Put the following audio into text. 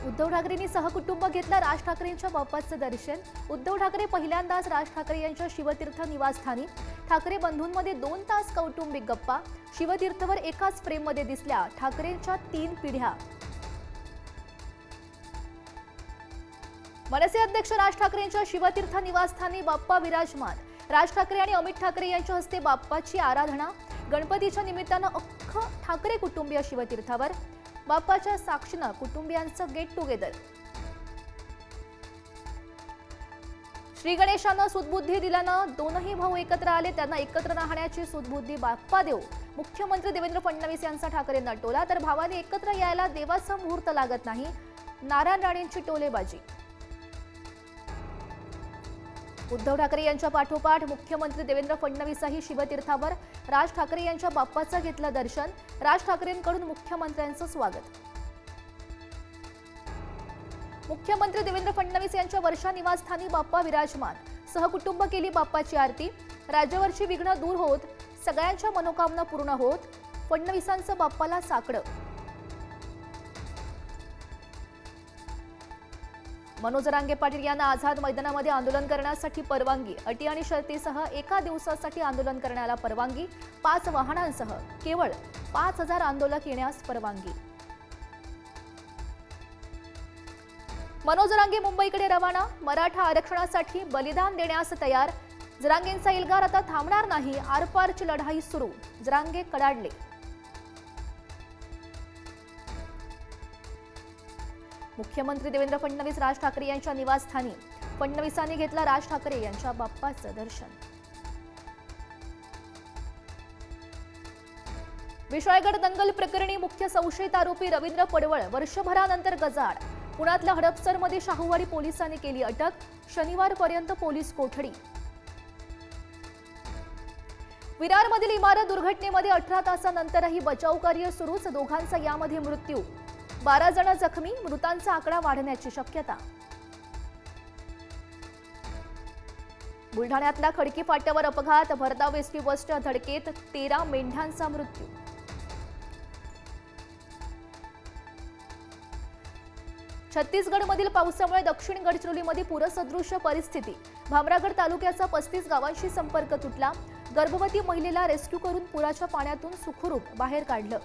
उद्धव ठाकरेंनी सहकुटुंब घेतलं राज ठाकरेंच्या बाप्पाचं दर्शन। उद्धव ठाकरे पहिल्यांदाच राज ठाकरे यांच्या शिवतीर्थ निवासस्थानी। ठाकरे बंधूंमध्ये 2 तास कौटुंबिक गप्पा। शिवतीर्थवर एकाच फ्रेममध्ये दिसल्या ठाकरेंच्या 3 पिढ्या। मनसे अध्यक्ष राज ठाकरेंच्या शिवतीर्थ निवासस्थानी बाप्पा विराजमान। राज ठाकरे आणि अमित ठाकरे यांच्या हस्ते बाप्पाची आराधना। गणपतीच्या निमित्तानं अख्खं ठाकरे कुटुंबीय शिवतीर्थावर। बाप्पाच्या साक्षीनं कुटुंबियांचं गेट टुगेदर। श्री गणेशानं सुदबुद्धी दिल्यानं दोनही भाऊ एकत्र आले। त्यांना एकत्र राहण्याची सुदबुद्धी बाप्पा देव। मुख्यमंत्री देवेंद्र फडणवीस यांचा ठाकरेंना टोला, तर भावांनी एकत्र यायला देवाचा मुहूर्त लागत नाही। नारायण राणेंची टोलेबाजी। उद्धव ठाकरे यांच्या पाठोपाठ मुख्यमंत्री देवेंद्र फडणवीसही शिवतीर्थावर। राज ठाकरे यांच्या बाप्पाचं घेतलं दर्शन। राज ठाकरेंकडून मुख्यमंत्र्यांचं स्वागत। मुख्यमंत्री देवेंद्र फडणवीस यांच्या वर्षा निवासस्थानी बाप्पा विराजमान। सहकुटुंब केली बाप्पाची आरती। राज्यावरची विघ्न दूर होत, सगळ्यांच्या मनोकामना पूर्ण होत, फडणवीसांचं बाप्पाला साकडं। मनोज जरांगे पाटील यांना आझाद मैदानामध्ये आंदोलन करण्यासाठी परवानगी। अटी आणि शर्तीसह एका दिवसासाठी आंदोलन करण्याला परवानगी। 5 वाहनांसह केवळ 5000 आंदोलक येण्यास परवानगी। मनोज जरांगे मुंबईकडे रवाना। मराठा आरक्षणासाठी बलिदान देण्यास तयार। जरांगेंचा एल्गार आता थांबणार नाही। आरपारची लढाई सुरू। जरांगे कडाडले। मुख्यमंत्री देवेंद्र फडणवीस राज ठाकरे यांच्या निवासस्थानी। फडणवीसांनी घेतला राज ठाकरे यांच्या बाप्पाचं दर्शन। विशाळगड दंगल प्रकरणी मुख्य संशयित आरोपी रवींद्र पडवळ वर्षभरानंतर गजाआड। पुण्यातल्या हडपसरमध्ये शाहूवाडी पोलिसांनी केली अटक। शनिवारपर्यंत पोलीस कोठडी। विरारमधील इमारत दुर्घटनेमध्ये 18 तासानंतरही बचाव कार्य सुरूच। दोघांचा यामध्ये मृत्यू। 12 जण जखमी। मृतांचा आकडा वाढण्याची शक्यता। बुलढाण्यातल्या खडकी फाट्यावर अपघात। भरधाव एसटी बसच्या धडकेत 13 मेंढ्यांचा मृत्यू। छत्तीसगडमधील पावसामुळे दक्षिण गडचिरोलीमध्ये पूरसदृश परिस्थिती। भामरागड तालुक्याचा 35 गावांशी संपर्क तुटला। गर्भवती महिलेला रेस्क्यू करून पुराच्या पाण्यातून सुखरूप बाहेर काढलं।